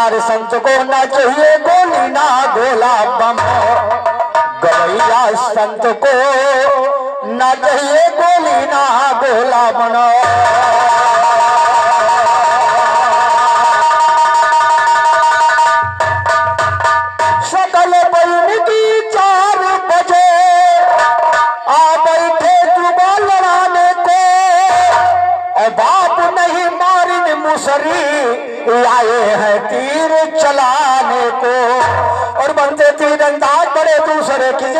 यार संत को ना चाहिए गोली ना गोला बम, गवैया संत को ना चाहिए गोली ना गोला बनो। सकल बन की 4 बजे आ बैठे जुबा लड़ाने को, और बाप नहीं मारिन मुसरी आए हैं तीर चलाने को। और बनते तीरंदाज बड़े दूसरे की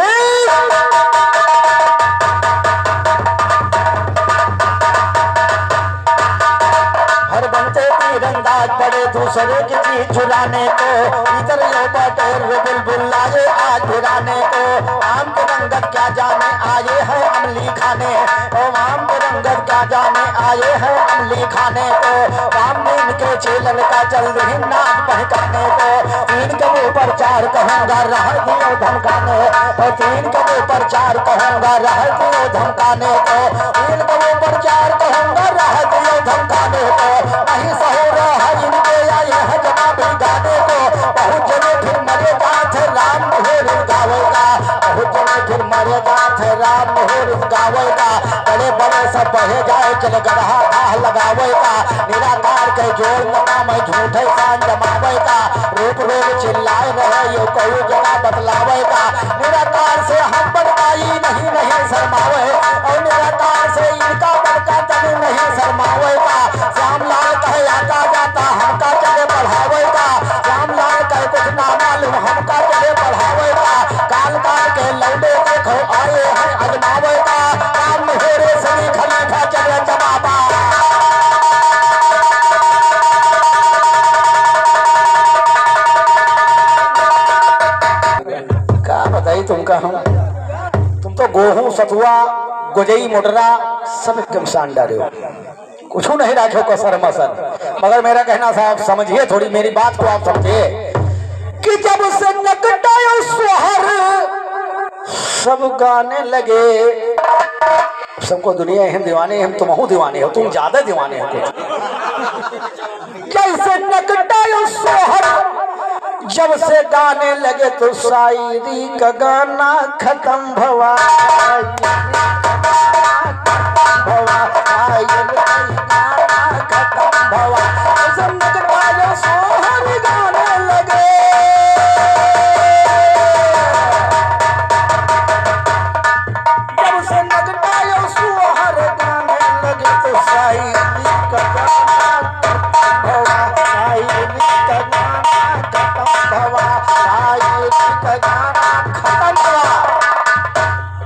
हर बनते तीरंदाज बड़े दूसरे की चीज चुराने को। इधर यो बटेर बुलबुल लाए आज गिराने को। आम के रंगत क्या जाने आए हैं अमली खाने, ओ आम के रंगत क्या जाने आए हैं अमली खाने को। राम नीम के चेलन का चल रही नाक बहकाने को। 3 के ऊपर 4 कहूंगा रह दियो धमकाने, और 3 के ऊपर 4 कहूंगा रह दियो धमकाने को। 3 के ऊपर 4 कहूंगा रह दियो धमकाने को। नहीं सहो रहा इनके आए हैं जवाब गाने को। बहुत जने फिर मरे जात राम मोहर गावेगा, बहुत जने फिर मरे जात राम मोहर गावेगा। बड़े बड़े सब बहे जाए चल गढ़ा आह लगावेगा। निराकार के जोड़ लगा मैं झूठे सान जमावेगा। रूप रोग चिल्लाए रहे यो कोई जगह बतलावेगा। निराकार से हम बड़काई नहीं नहीं शर्मावे, और निराकार से इनका बड़का तन नहीं शर्मावेगा। श्यामलाल कहे आता जाता हमका चले बढ़ावेगा। श्यामलाल कहे कुछ ना मालूम हमका चले बढ़ावेगा। काल काल के लौटे देखो आए हैं अजमावेगा। राम मोहरे सभी खलीफा चले जमाबा। क्या बताई तुमका हम, तुम तो गोहूं सतुआ गुजई मोटरा सब कमसान डाले हो, कुछ नहीं राखे कसर मसर। मगर मेरा कहना था आप समझिए, थोड़ी मेरी बात को आप समझिए कि जब से नकटायो सोहर सब गाने लगे। सबको दुनिया हम दीवाने, हम तुम दीवाने हो, तुम ज्यादा दीवाने हो कुछ। जैसे नकटायो सोहर जब से गाने लगे तो शायरी का गाना खत्म भवा।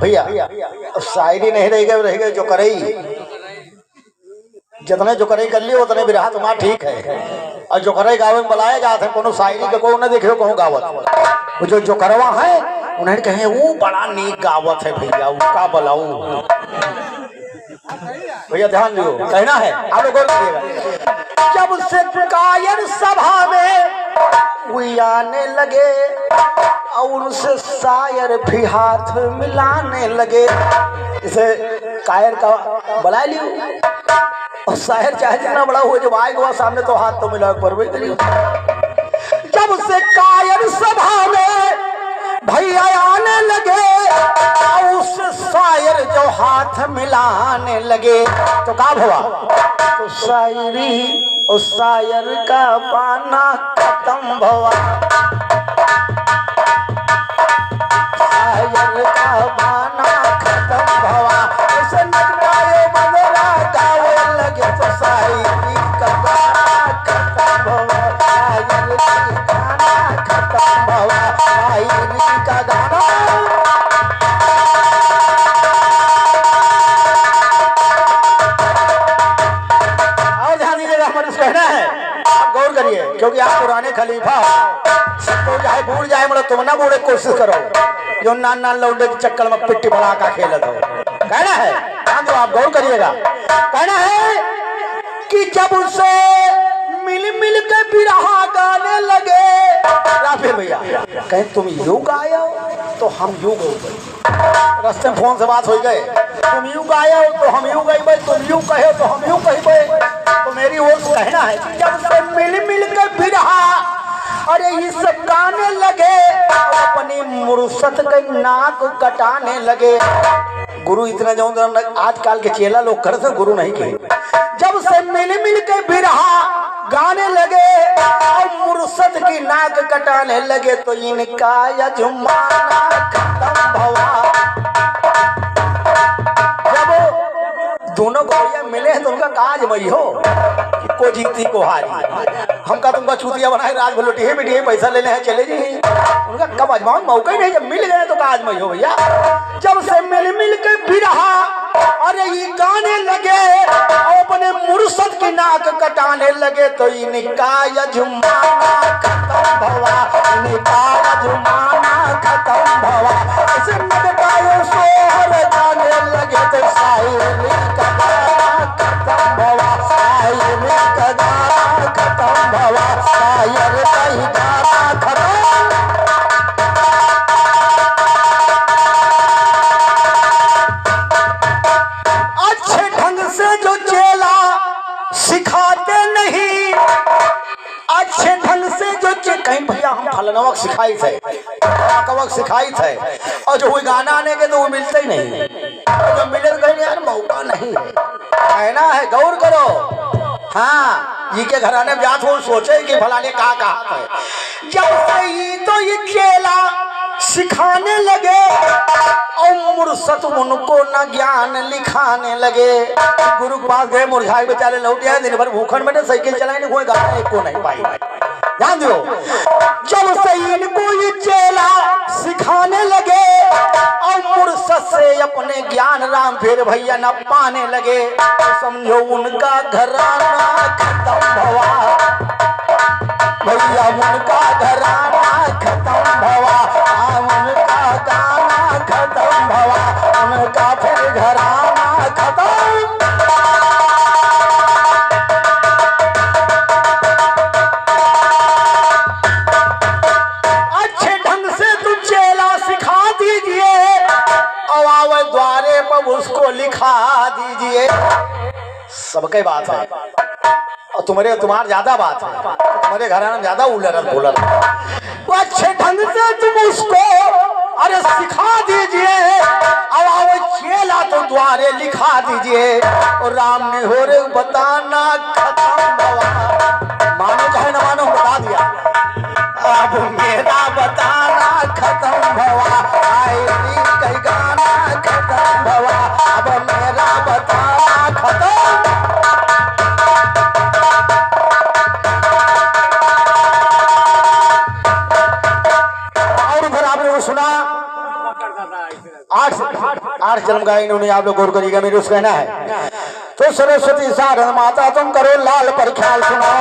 भैया शायरी नहीं रह गई जो करई, जितने जो करई कर लिए उतने भी रहा तुम्हारा ठीक है। और जो करे गावे में बुलाए जाते हैं, कोनो शायरी के को न देखे कहूँ गावत। जो करवा है उन्हें कहे वो बड़ा नीक गावत है भैया, उसका बुलाऊं। भैया ध्यान दियो, कहना है आप लोग जब से कायर सभा में आने लगे और उनसे शायर भी हाथ मिलाने लगे। इसे कायर का बुला लियो, और शायर चाहे जितना बड़ा हुआ जब आएगा सामने तो हाथ तो मिला पर। जब से कायर सभा में भैया आने लगे और उससे शायर जो हाथ मिलाने लगे तो क्या हुआ, तो शायरी और शायर का पाना खत्म हुआ। शायर का पाना खत्म हुआ। उसे नगराए बंदरा गावे लगे तो शायरी का पाना खत्म हुआ। शायर का गाना खत्म हुआ। शायरी का गाना कहना है, आप गौर करिए क्योंकि आप पुराने खलीफा सबको चाहे भूल जाए मतलब तुम ना बोले कोशिश करो जो नान नान लौंडे के चक्कर में पिट्टी बना का खेलत हो। कहना है तो आप गौर करिएगा। कहना है कि जब उसे मिल मिल के बिरहा गाने लगे, राफेल भैया कहीं तुम यूं गाए तो हम यूं गए, रास्ते में फोन से बात हो गए, तुम यूं गाए तो हम यूं गए, तुम यूं कहे तो हम यूं कहे। तो मेरी ओर कहना है जब से मिल मिल के बिरहा अरे ये सब गाने लगे और अपनी मुर्शद के नाक कटाने लगे। गुरु इतना जो आजकल के चेला लोग करते, गुरु नहीं के। जब से मिल के बिरहा गाने लगे और मुर्शद की नाक कटाने लगे तो इनका यजमाना खत्म भवा। जब दोनों गौरिया मिले हैं तो उनका काज मई हो कि को जीती को हारी। हमका तुमका छुतिया बनाए राज भलोटी बिटिया पैसा लेने हैं चले जी। उनका कब आजमाओ मौका ही नहीं, जब मिल गए तो काज मई हो भैया। जब से मिल के बिरहा अरे ये गाने लगे और अपने मुर्शद की नाक कटाने लगे तो इनका यजमाना खत्म भवा, इनका यजमाना खत्म भवा। ऐसे मटकाए सोहर गाने लगे तो शायरी का गाना खत्म भवा, शायरी का गाना खत्म भवा, शायर का ही गाना खत्म। सिखाते नहीं अच्छे ढंग से जो कहीं भैया हम फलनवक सिखाई थे, कवक सिखाई थे और जो कोई गाना आने के तो वो मिलते ही नहीं। जो मिले तो कहीं यार मौका नहीं कहना है, गौर करो। हाँ ये के घराने में जात हो सोचे कि फलाने कहा है। जब से ये तो ये चेला सिखाने लगे और मुर्शद उनको न ज्ञान लिखाने लगे। गुरु के पास गए, मुरझाए बेचारे लौट आए, दिन भर भूखन बैठे, साइकिल चलाए नहीं, कोई गाना एक को नहीं पाई। ध्यान दो, जब से इनको ये चेला सिखाने लगे और मुर्शद से अपने ज्ञान राम फिर भैया न पाने लगे तो समझो उनका घराना खत्म भवा भैया, उनका घराना खत्म भवा, उनका गाना खत्म भवा, उनका फिर घराना खत्म। अच्छे ढंग से तुम चेला सिखा दीजिए और आवे द्वारे पर उसको लिखा दीजिए। सबके बात है और तुम्हारे ज्यादा बात है, तुम्हारे घराना में ज्यादा उलट पुलट। अच्छे ढंग से तुम उसको अरे सिखा दीजिए और आओ चेला तो द्वारे लिखा दीजिए। और राम ने हो रे बताना खत्म भवा, मानो चाहे न मानो बता दिया। अब मेरा बताना खत्म भवा, आएगी कई गाना खत्म भवा, अब मेरा बताना खत्म। सुना आठ जन्म गाय इन्होंने, आप लोग गौर करिएगा, मेरे उस कहना है। तो सरस्वती सारण माता तुम करो लाल पर ख्याल सुनो,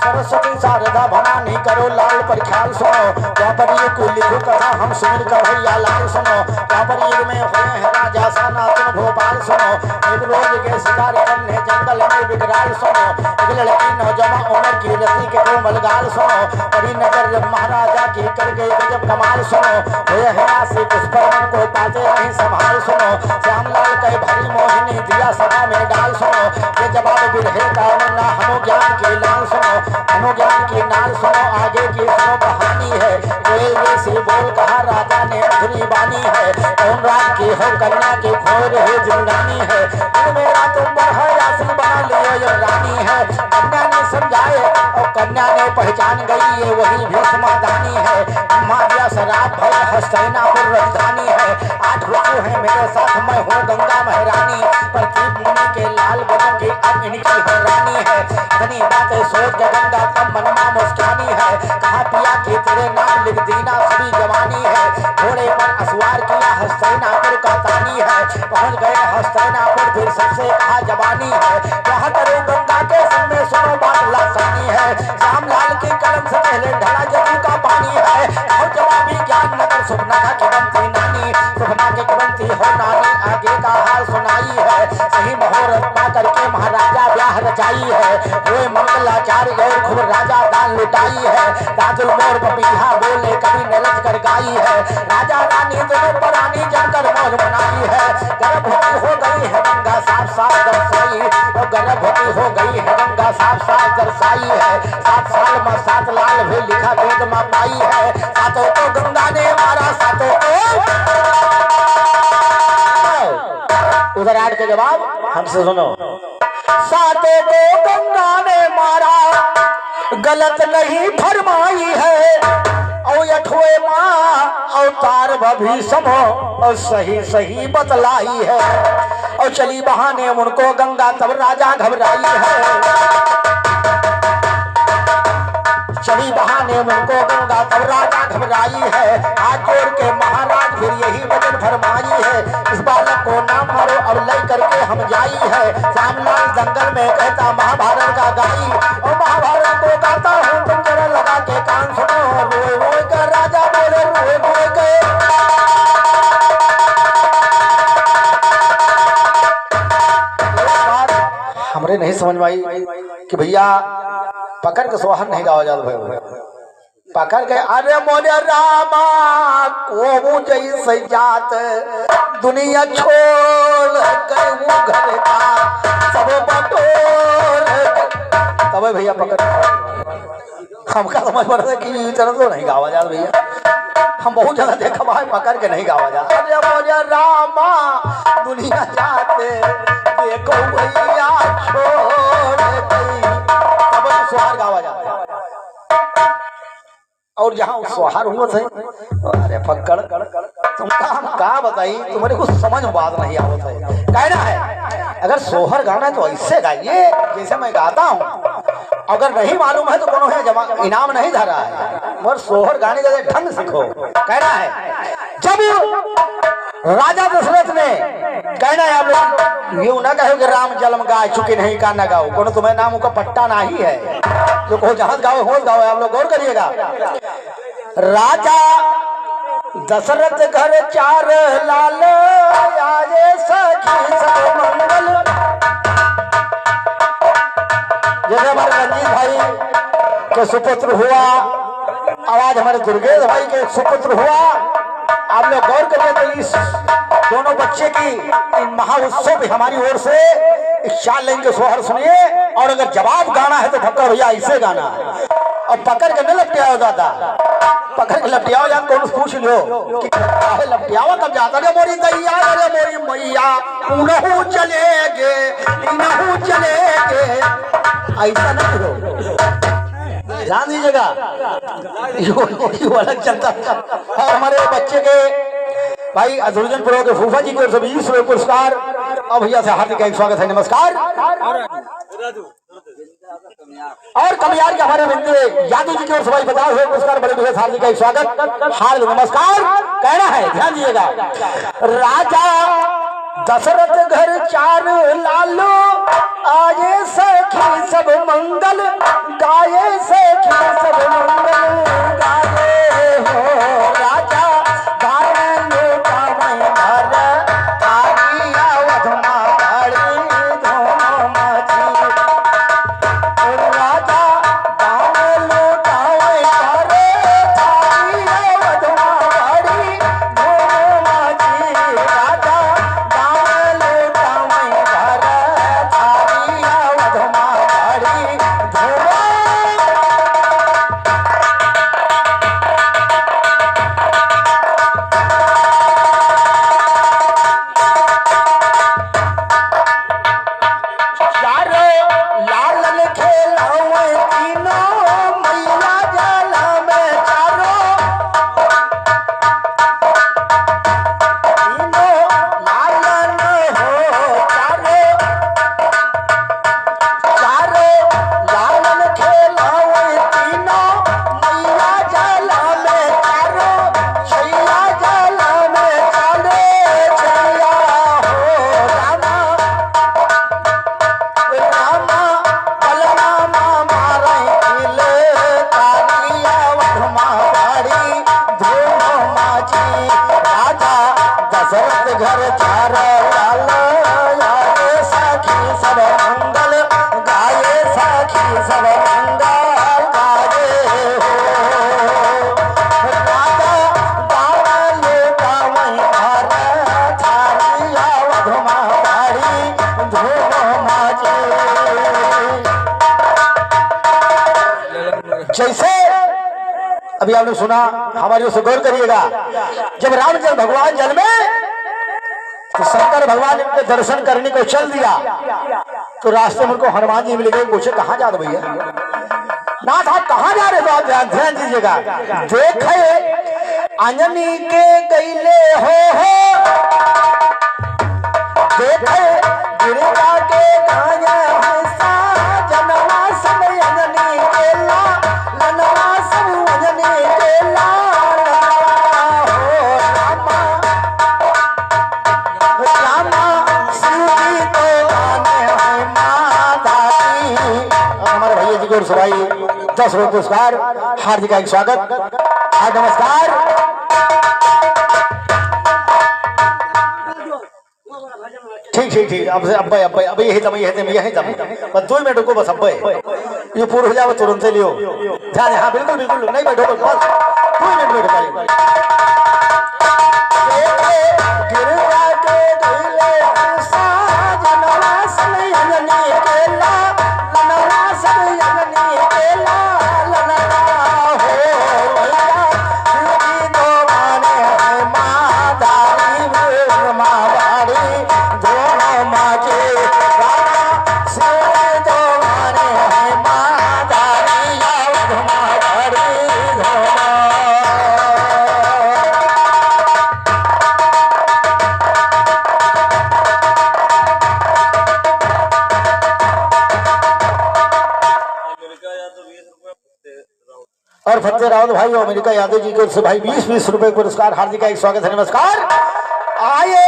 सरस्वती शारदा भवानी करो लाल पर ख्याल सुनो। द्वापर युग को लिखो कथा हम सुमिर कर भैया लाल सुनो। द्वापर युग में हुए हैं राजा सनातन भोपाल सुनो। एक रोज के शिकार करने जंगल में बिगड़ाल सुनो। एक लड़की नौजवान उम्र की रति के कोमल गाल सुनो। बड़ी नगर महाराजा की कर गई गजब कमाल सुनो। हुए हैं आशी पुष्परमन को पाते नहीं संभाल सुनो। श्यामलाल कई भरी मोहिनी दिया सभा में डाल सुनो। ये जवाब बिरहे का वरना हनो ज्ञान की लाल सुनो। अनुज्ञान की नाल सुनो, आगे की सुनो कहानी है। कोयल जैसी बोल कहा राजा ने मधुरी बानी है। कौन रात की हो कन्या की खोर है जिंदानी है। मेरा तुम है आसिन बना लियो ये रानी है। कन्या ने समझाए और कन्या ने पहचान गई ये वही भीष्मदानी है। मारिया शराब भय हस्तिनापुर राजधानी है। 8 ऋतु है मेरे साथ मैं हूँ गंगा महारानी। प्रतीक मुनि के लाल बनूंगी अब इनकी हो रानी है। धनी बातें सोच गंगा तब मनमा मुस्कानी है। कहा पिया के तेरे नाम लिख दीना सभी जवानी है। घोड़े पर असवार किया हस्तिनापुर का तानी है। पहुंच गए हस्तिनापुर फिर सबसे कहा जवानी है। कहा करो गंगा के संग में सुनो बात लासानी है। श्यामलाल की कलम से पहले ढला जदू का पानी है। और जवाबी ज्ञान नगर सुपना की बनती नानी। सुपना की बनती हो नानी आगे का हाल सुनाई है। सही मुहूर्त पा करके महाराजा ब्याह रचाई है। हुए मंगलाचार्य और खूब राजा दान लुटाई है। दादुल मोर पपीहा बोले कभी नलच कर गाई है। राजा रानी दोनों परानी जमकर मौज मनाई है। गर्भवती हो गई है गंगा साफ साफ दर्शाई। और गर्भवती हो गई है गंगा साफ साफ दर्शाई है। 7 साल में 7 लाल भी लिखा वेद में पाई है। सातों को गंगा ने मारा, सातों को। उधर आठ के जवाब हमसे सुनो। सातों को गंगा ने मारा, गलत नहीं फरमाई है। और 8वें माँ अवतार भी समो और सही सही बतलाई है। और चली बहाने उनको गंगा तब राजा घबराई है। चली बहाने उनको गंगा तब राजा घबराई है। हाथ जोड़ के महाराज फिर यही वचन फरमाई है। इस बालक को ना मारो अब लय करके हम जाई है। श्यामलाल जंगल में कहता महाभारत का गाई। और महाभारत को गाता हूँ तुम जरा लगा के कान सुनो। रोए रोए कर राजा बोले रोए रोए के। हमरे नहीं समझ में आई कि भैया पकड़ के सोहर नहीं गावा जाता भाई। पकड़ के अरे मोरे रामा को जैसे जात दुनिया छोड़ गए घर का सब बटोर। तब भैया पकड़ हमका समझ पड़ रहा है कि चलो तो नहीं गावा जाता भैया। हम बहुत जगह देखा भाई पकड़ के नहीं गावा जाता। अरे मोरे रामा दुनिया जाते देखो भैया छोड़ गई। तब सोहर गावा जाता। और जहाँ सोहर हुआ थे अरे पकड़ तुमका हम का बताई तुम्हारे कुछ समझ में बात नहीं आवत है। कहना है अगर सोहर गाना है तो ऐसे गाइए जैसे मैं गाता हूँ। अगर नहीं मालूम है तो कोनो है जमा इनाम नहीं धरा है, मगर सोहर गाने का ढंग सीखो। कहना है जब राजा दशरथ ने कहना है आप लोग यूं ना कहो कि राम जन्म गाय चुके नहीं का न गाओ। कोनो तुम्हें नाम का पट्टा नहीं है जो कहो जहां गाओ हो गाओ। आप लोग गौर करिएगा। राजा दशरथ घर 4 लाल आये सखी सब मंगल। जैसे हमारे रंजीत भाई के सुपुत्र हुआ, आवाज हमारे दुर्गेश भाई के सुपुत्र हुआ। आप लोग गौर करिए तो इस दोनों बच्चे की महाउत्सव हमारी ओर से 4 लाइन के सोहर सुनिए। और अगर जवाब गाना है तो फक्का भैया ऐसे गाना और पकड़ के न लपटिया जाता। पकड़ के लपटिया जाता कौन पूछ लो कि लपटियावा कब जाता। अरे मोरी दैया अरे मोरी मैया उनहु चलेगे इनहु चलेगे ऐसा नहीं हो। ध्यान दीजिएगा यो अलग चलता। और हमारे बच्चे के भाई अधुर्जन पुरो के फूफा जी की ओर से 20 रुपये पुरस्कार। अब भैया से हार्दिक स्वागत है, नमस्कार। और कमियार के हमारे बिंदु यादव जी की ओर से भाई 50 रुपये पुरस्कार। बड़े भैया हार्दिक स्वागत हार्दिक नमस्कार। कहना है ध्यान दीजिएगा। राजा दशरथ घर 4 लालो आये सखी सब मंगल गाये सखी सब मंगल गाये हो। राजा गाने गावे घर आगी आवध माड़ी धूम मची। राजा गाने गावे घर आगी आवध माड़ी धूम मची। राजा गाने गावे घर आगी आवध माड़ी धूम। घर 4 लाल आये सखी सब मंगल गाये सखी सब मंगल गाये हो। राजा गावले गावई घर थारी आवध माड़ी धूम माजी। अभी आपने सुना, हमारी ओर से गौर करिएगा। जब रामचंद्र भगवान जल में तो शंकर भगवान इनके दर्शन करने को चल दिया, तो रास्ते में उनको हनुमान जी मिल गए। पूछे कहाँ जा रहे भैया? नाथ आप कहाँ जा रहे? तो आप ध्यान दीजिएगा। देखे अंजनी के गईले हो देखे गिरजा के गाया हंसा जनवा सब अंजनी के ला लनवा सब अंजनी के ला हो रामा रामा सीधी तो आने है माताजी। हमारे भैया जी को सभाई 10 रुपये पुरस्कार, हार्दिक स्वागत। नमस्कार। ठीक अब यही तम बस 2 मिनट रुको बस। अब ये पूरा हो जाओ तुरंत लियो ध्यान। हाँ बिल्कुल नहीं बैठो बस 2 मिनट बैठो। और फतेह रावत भाई और अमेरिका यादव जी को भाई 20 रुपए पुरस्कार, हार्दिक स्वागत है। नमस्कार। आए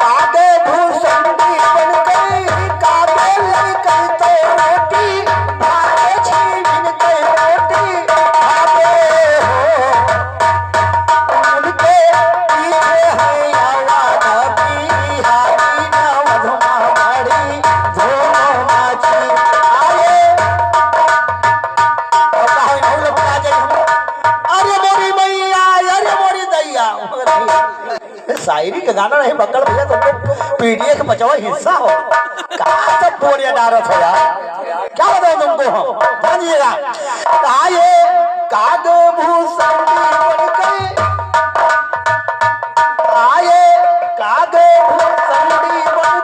आगे भूषण बन गई कागे लई कई तो रोटी आगे छीन गई रोटी आगे हो उनके पीछे है आवाज बिहारी ना मधुमा बड़ी धोनो माची। आए अरे मोरी मैया अरे मोरी दैया। शायरी का गाना नहीं बकल भैया, तुमको पीडीए का बचावा हिस्सा हो। कहाँ सब बोरिया डारत हो यार, क्या बताओ तुमको हम जानिएगा। आए कागो भूषण बन गए आए कागो भूषण बन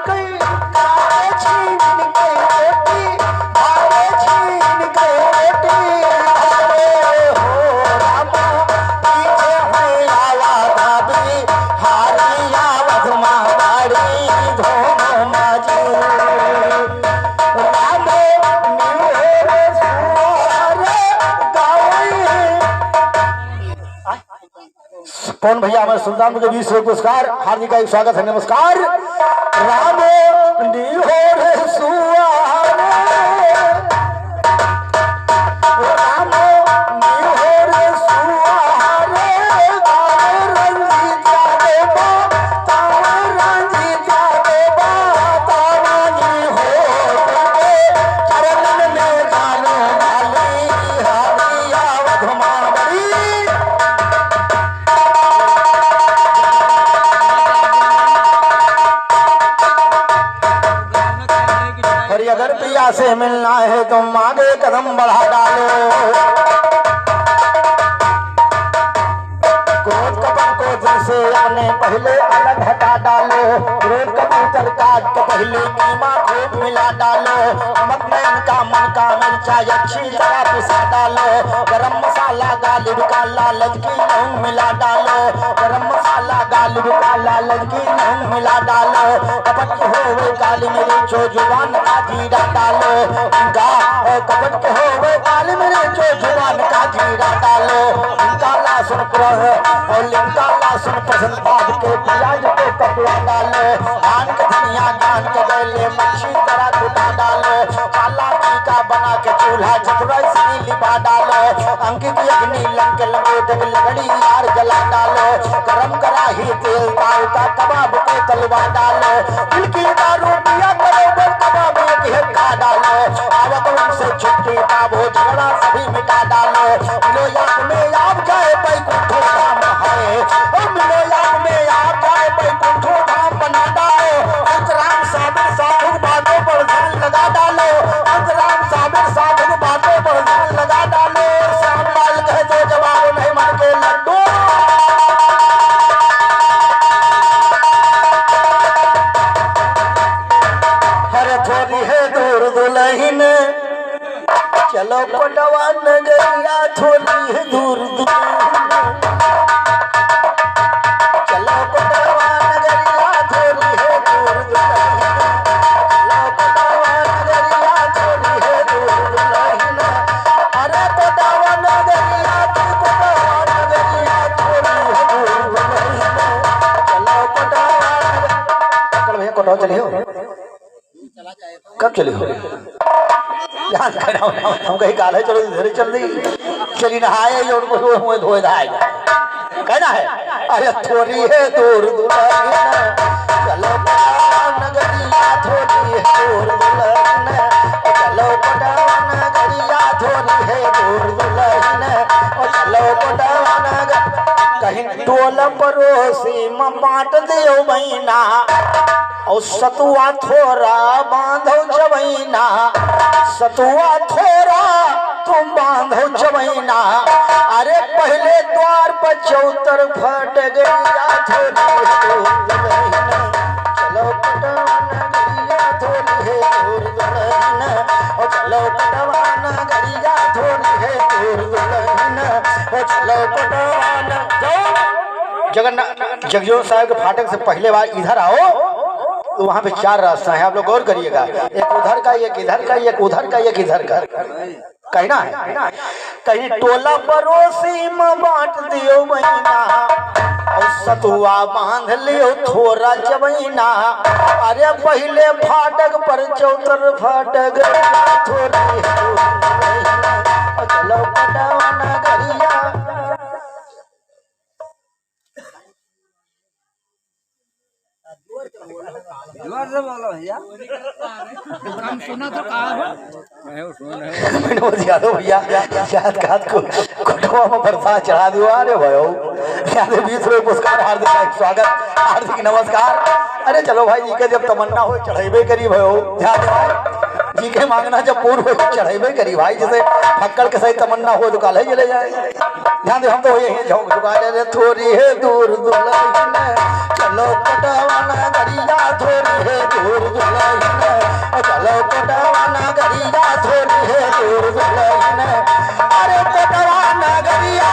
गए कागे छीन गए रोटी आगे छीन गए रोटी आगे हो रामा पीछे है आवाज हारिया मधुमा बाड़ी धोनो माजी। रामे मेरे सुहारे गावे। कौन भैया हमारे सुल्तानपुर के 20 रुपये पुरस्कार, हार्दिक स्वागत है। नमस्कार। रामे निहोरे सुहारे रामे निहोरे सुहारे गावे रंजीत देवा तावा रंजीत देवा तावा जी हो चरणन में गानो डाली हारिया मधुमा बड़ी। और अगर पिया से मिलना है तो आगे कदम बढ़ा डालो। क्रोध कपट को दिल से अपने पहले अलग हटा डालो। क्रोध कबूतर काट के पहले कीमा खूब मिला डालो। नमक नयन का मन का मिर्चा अच्छी तरह पिसा डालो। गरम मसाला गालिब का लालच की लौंग मिला डालो। गरम मसाला गालिब का लालच की लौंग मिला डालो। कपट के होवे काली मिर्चो जुबान का जीरा डालो। कपट के होवे काली मिर्चो जुबान का जीरा डालो। इनका लहसुन और लिंका लहसुन पसंद भाग के प्याज को कपड़ा डालो। आन के धनिया जान के गले मच्छी तरह कुटा डालो। काला टीका बना के चूल्हा चतुराई से लिपा डालो। अंकित अग्नि लंक लंगोट लगड़ी यार जला डालो। गरम कराही तेल ताव का कबाब को तलवा डालो। दिल की दारू पिया करो कबाब एक हिक्का डालो। आवक उनसे छुट्टी पाबो झगड़ा सभी मिटा डालो। मिलो याद में आप जाए बैकुंठो धाम है। मिलो याद में आप जाए बैकुंठो धाम बना डालो। अंतराम साबिर साधु बातों पर ध्यान लगा डालो। अंतराम साबिर साधु बातों पर ध्यान लगा डालो। श्याम लाल कहे तो जवाब नहीं थोड़ी है दूर दुल्हन, चलो कोटवा नगरिया थोड़ी है दूर दुल्हन, चलो कोटवा नगरिया थोड़ी है दूर दुल्हन, चलो कोटवा नगरिया थोड़ी है दूर दुल्हन, अरे कोटवा नगरिया तू कोटवा नगरिया थोड़ी है दूर दुल्हन, चलो कोटवा कल भैया कोटवा चले हो कब चले हो हम कहीं काल है चलो इधर चल दी चली नहाए जो उनको मुँह धोए धाएगा कहना है अरे थोड़ी है दूर दुल्हन चलो नगरिया थोड़ी है दूर दुल्हन चलो नगरिया थोड़ी है दूर दुल्हन चलो नगर कहीं टोल पड़ोसी में बांट दो महीना और सतुआ थोड़ा बांधो जबैना सतुआ थोड़ा तुम बांधो जबैना अरे पहले द्वार पर चौतर फट गया थोड़ी चलो नगरिया थोड़ी है दूर दुल्हन चलो नगरिया थोड़ी है दूर दुल्हन चलो जगन्नाथ जगजीवन साहब के फाटक से पहले बार इधर आओ तो वहां पे 4 रास्ता है आप लोग गौर करिएगा एक उधर का एक इधर का एक उधर का एक इधर का कहना है कहीं टोला पड़ोसी में बांट दियो महीना और सतुआ बांध लियो थोड़ा जबैना अरे पहले फाटक पर चौतर फाटक थोड़ी चलो पटवा नगरिया जोर से बोलो भैया हम सुना तो कहा हो विनोद यादव भैया शायद घात को कोटवा में बरसात चढ़ा दियो अरे भयो याद 20 रुपये पुरस्कार हार्दिक स्वागत हार्दिक नमस्कार अरे चलो भाई जी के जब तमन्ना हो चढ़ेबे करी भयो ध्यान दे जी के मांगना जब पूर्ण हो चढ़ेबे करी भाई जैसे फक्कड़ के सही तमन्ना हो तो काले चले जाए ध्यान दे हम तो यही झोंक झुका ले थोड़ी है दूर दुल्हन चलो कोटवा नगरिया थोड़ी है दूर दुल्हन चलो कोटवा नगरिया थोड़ी है दूर दुल्हन अरे कोटवा नगरिया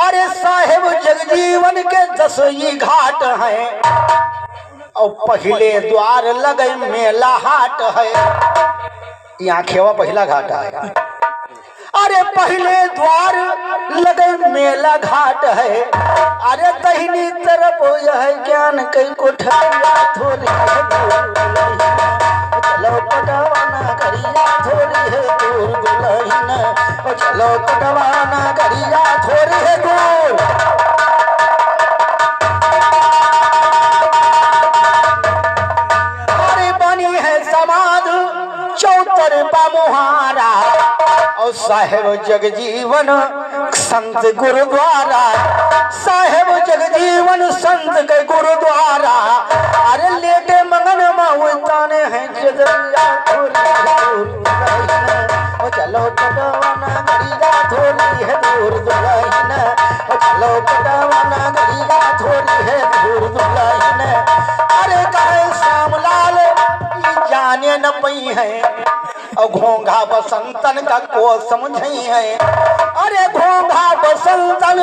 अरे साहेब जगजीवन के 10 घाट हैं और पहले द्वार लगे मेला हाट है यहाँ खेवा पहला घाट है अरे पहले द्वार लगे मेला घाट है अरे दहिनी तरफ यह ज्ञान कई कोठरिया थोड़ी चलो कोटवा नगरिया थोड़ी है दूर दुल्हन चलो कोटवा नगरिया थोड़ी है दूर अरे बनी है समाध चौतर बामुहारा और साहेब जगजीवन संत गुरुद्वारा साहेब जगजीवन संत के गुरुद्वारा अरे लेटे मंगन माने हैं जगरिया चलो कोटवा नगरिया थोड़ी है दूर दुल्हन चलो कोटवा नगरिया थोड़ी है दूर दुल्हन अरे कहे श्यामलाल जाने न पई है और घोंघा बसंतन का को समझई है अरे घोंघा बसंतन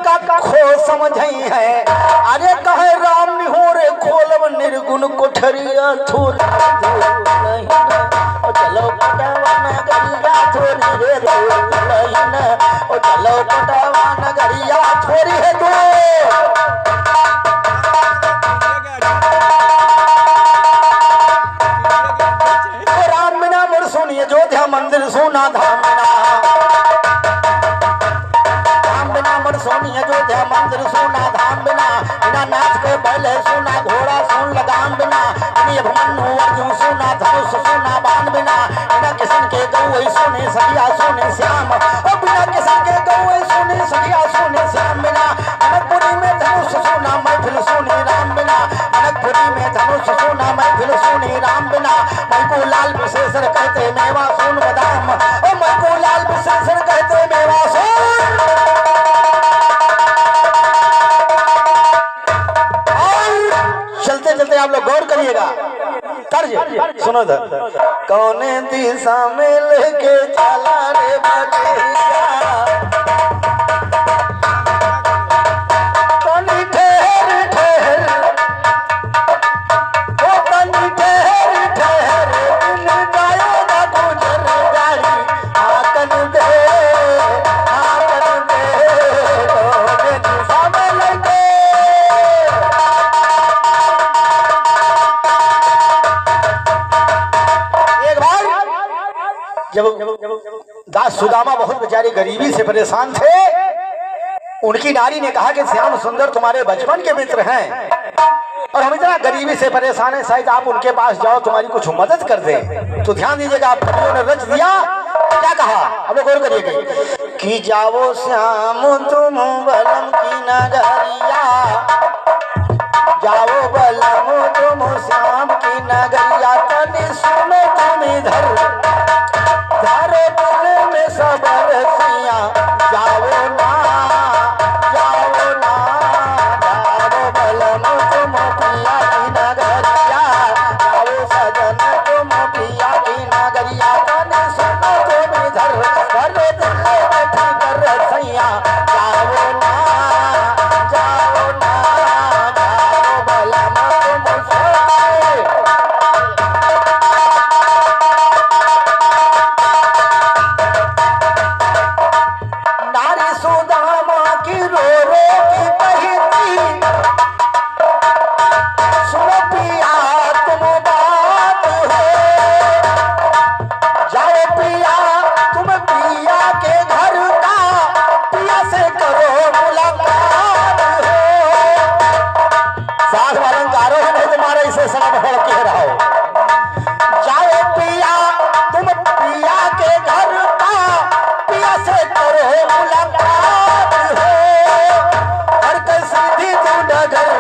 का खो समझई है अरे कहे राम निहोरे खोलब निर्गुण कोठरिया थोड़ी चलो कोटवा नगरिया थोड़ी है दूर दुल्हन चलो कोटवा नगरिया थोड़ी है दूर राम बिना मोर सुनिए अयोध्या मंदिर सोना धाम बिना मन सोनी अयोध्या मंदिर सोना धाम बिना बिना नाच के बैले सोना घोड़ा सोन लगाम बिना अभिमन्यु अर्जुन सोना धनुष सोना बाण बिना बिना किशन के गौए सोने सखिया सोने श्याम बिना किशन के गौए सोने सखिया सोने श्याम बिना अनकपुरी में धनुष सोना महफिल सोनी राम बिना अनकपुरी में धनुष सोना महफिल सोनी राम बिना मैं को लाल विशेषण कहते मेवा सोन बदाम मैं को लाल विशेषण कहते मेवा सोन चलते चलते आप लोग गौर करिएगा कर सुनो इधर। कौने दिशा में लेके चला रे बटैया, तनी ठहर ठहर, ओ तनी ठहर ठहर, दिन जाएगा गुजर गाड़ी आकन दे, कौने दिशा में लेके। जब दास सुदामा बहुत बेचारे गरीबी से परेशान थे, उनकी नारी ने कहा कि श्याम सुंदर तुम्हारे बचपन के मित्र हैं और हम इतना गरीबी से परेशान हैं, शायद आप उनके पास जाओ, तुम्हारी कुछ मदद कर दे। तो ध्यान दीजिएगा, आप कवियों ने रच दिया क्या कहा, अब लोग गौर करिएगा कि जाओ श्याम तुम बलम की नगरिया, जाओ बलम तुम श्याम की नगरिया, तनी सुनो तुम इधर धारे दिल में सबर सिया, जाओ ना जाओ ना, जाओ बलम तुम पिया की नगरिया, जाओ सजन तुम पिया की नगरिया, तनी सुनो तुम इधर धारे दिल में ठिकर सिया, जाओ ना जाओ ना, जाओ बलम तुम सोए। नारी सुदामा की रो रो की बहती, सुनो पिया तुम बात हो, जाओ पिया तुम पिया के घर का, पिया से करो मुलाकात हो। सास अलंकारों है, नहीं तुम्हारे इसे सनम फड़ के रहो, जाओ पिया तुम पिया के घर का, पिया से करो मुलाकात हो। हर कई सीधी तुम नगर,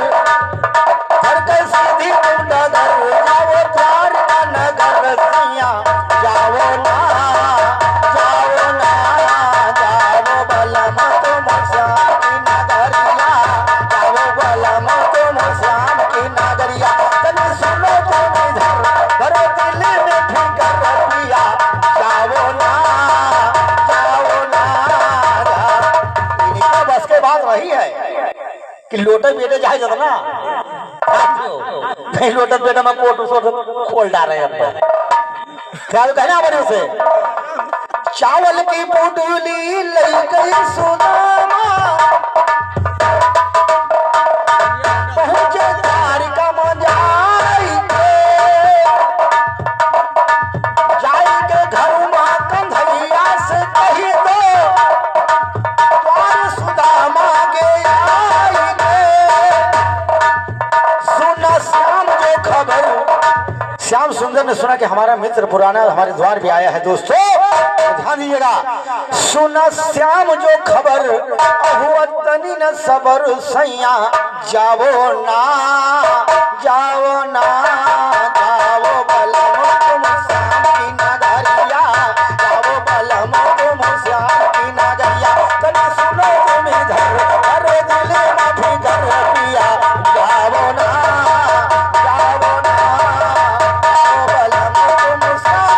हर कई सीधी तुम नगर, जाओ द्वार का नगर सिया, जाओ ना जाओ ना, जाओ बलम तुम श्याम की नगरिया, जाओ बलम तुम श्याम की नगरिया, तनी सुनो तुम इधर भरो दिल में फिकर पिया, जाओ ना जाओ ना। इनका बस के बात रही है कि लोटे बेटे जाए जब ना नहीं, लोटे बेटे में कोट खोल डाल रहे हैं, ख्याल कहना बने से। चावल की पुटली लई गई सुदामा, पहुंचे द्वारिका में जाई के घर मां कंधैया से कही दो, द्वार सुदामा के आई गे। सुना श्याम जो खबर, श्याम सुंदर ने सुना कि हमारा मित्र पुराना हमारे द्वार पे आया है। दोस्तों ध्यान दीजिएगा, सुना श्याम जो खबर, अहुआ तनी न सबर सैया, जाओ ना जाओ ना, जाओ बलम तुम श्याम की नगरिया, जाओ बलम तुम श्याम की नगरिया, तनी सुनो तुम इधर अरे दिल में फिकर पिया, जाओ ना जाओ ना, जाओ बलम तुम श्याम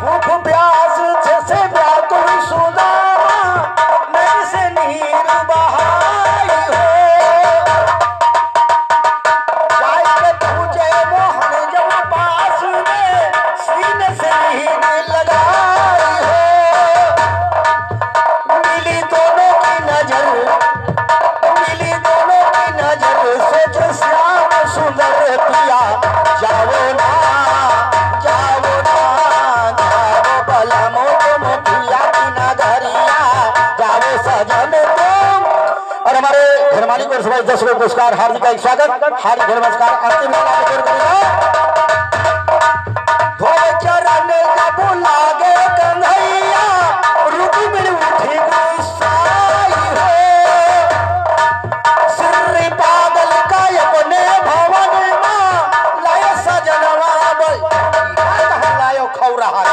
भूख प्यास जैसे व्याकुल सुदामा, नैन से नीर बहाई हो, जाय के पूछे मोहन जब पास में, सीने से नीर लगाई हो। मिली दोनों की नजर, मिली दोनों की नजर, सोच श्याम सुंदर पिया, जाओ ना जाओ ना, जाओ बलम तुम पिया की नगरिया, जाओ सजन तुम। और हमारे घरमाली को सभी 10 रुपये पुरस्कार, हार्दिक स्वागत, हार्दिक नमस्कार। अंतिम धोए चरण जब लागे कन्हैया, रुक्मिणी उठी गुस्साई हो, सिर्री पागल का अपने भवन में लायो सजनवा लायो खौ रहा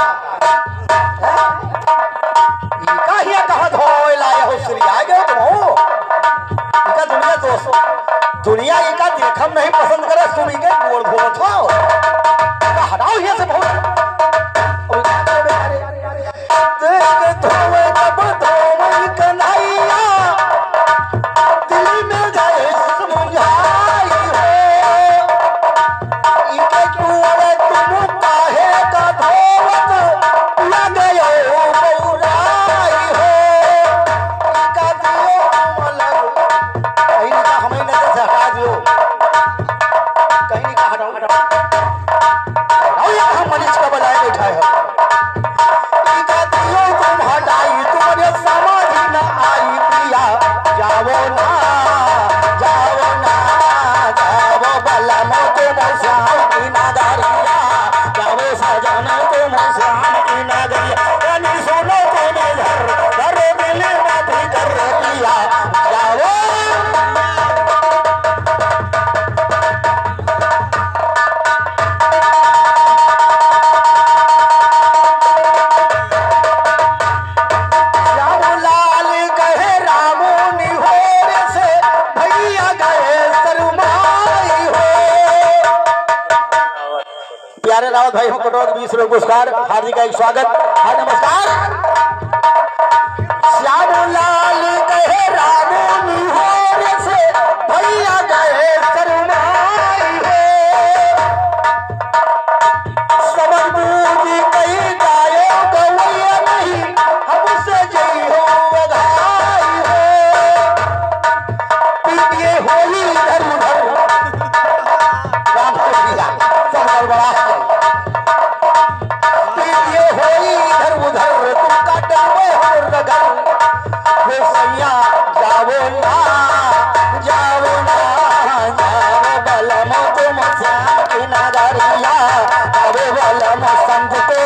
दोस्तों दुनिया का देखम नहीं पसंद करे तुम इनके गोड़ घोट हो हटाओ ये से बहुत देख धोवे तब धोवे कन्हैया दिल में जाए समझाई हो इनके कुंवर तुम काहे का धोवत लगे हो बौराई हो इनका दियो मलग कहीं का हमें न से हटा दियो कहीं का हटाओ हटाओ ये हम मनीष का बनाए बैठा है इनका दियो तुम हटाई तुम्हारे समाधि न आई प्रिया जाओ ना जाओ बलमो तुम श्याम की नगरिया जाओ सजना तुम श्याम की नगरिया यानी सुनो तुम घर दिल मत कर प्रिया जाओ श्यामलाल कहे रामो निहोर से भैया गए शर्माई हो प्यारे रावत भाई कटौत 20 रुपये पुरस्कार हार्दिक स्वागत हाँ नमस्कार श्यामलाल कहे रामो निहोर से भैया गए शर्माई हो समझ बूझी कहीं गायो गवैया नहीं हमसे जई हो बधाई हो पीटिए होली इधर उधर राम कृष्ण सब बड़ा पीटिए होली इधर उधर तुम काटे हुए हो रगल वे सैया जाओ ना जाओ बलमो तुम श्याम की नगरिया जाओ बलमो संत को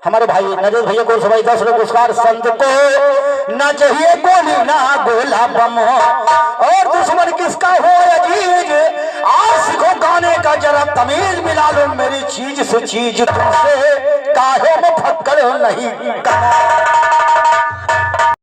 हमारे भाई नरेश भैया को सभी 10 रुपये पुरस्कार संत को ना चाहिए गोली ना गोला बम और दुश्मन किसका हो अजीज आज सीखो गाने का जरा तमीज मिला लो मेरी चीज से चीज तुमसे काहे में फक्कर नहीं